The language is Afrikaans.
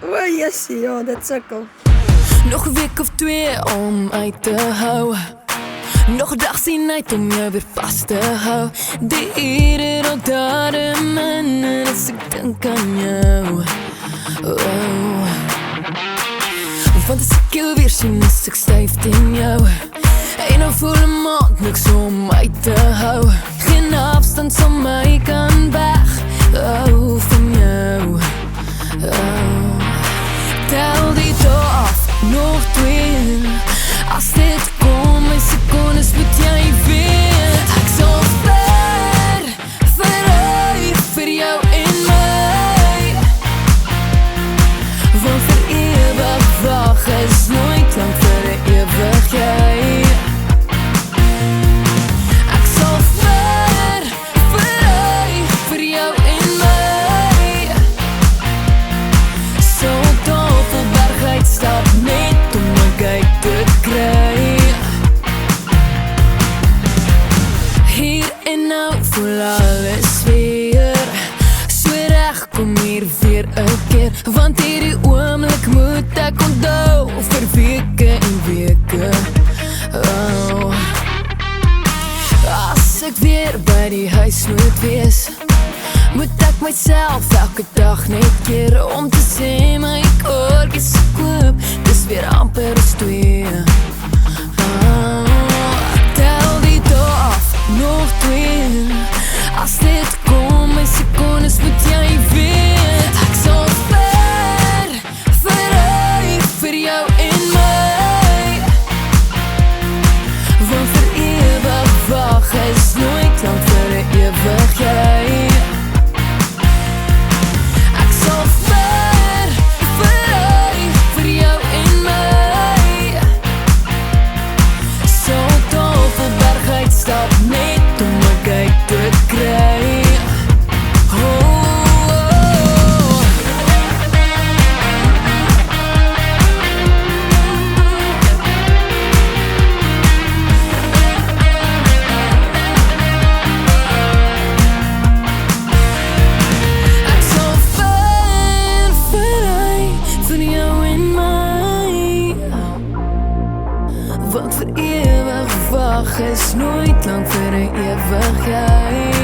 O, jessie, ja, dit sukkel. Nog 'n week of 2 om uit te hou. Nog 'n dag sien uit om jou weer vas te hou. Die ure raak daar in my as ek dink aan jou. Oh. Want as ek jou weer sien, is ek styf teen jou. En nou voel 'n maand niks om uit te hou. Geen afstand sal my kan weg. Oh, van jou. Oh. Tel die dag af, nog 2. As dit kom, my sekondes moet jy weet. Ek sal verryf vir jou en my. Want vir ewig wag is nooit lang vir 'n ewig jy. Ek sal verryf vir jou en my. So Tafelberg uitstap net om my kyk te kry. Hier en nou voel alles weer. So reg, kom hier weer 'n keer. Want hierdie oomblik moet ek onthou vir weke en weke. Oh. As ek weer by die huis moet wees, moet ek myself elke dag net keer om te sê my kortjies koop. Dis weer amper as 2. Tel die dag af, nog 2. As dit kom, my sekondes moet jy weet. Ek sal verryf vir jou en my. Want vir ewig wag is nooit lang vir 'n ewig jy. Ek sal verryf vir jou en my. So Tafelberg uitstap net om my kyk te kry. Ek sal verryf vir jou en my. Want vir ewig wag is nooit lang vir 'n ewig jy.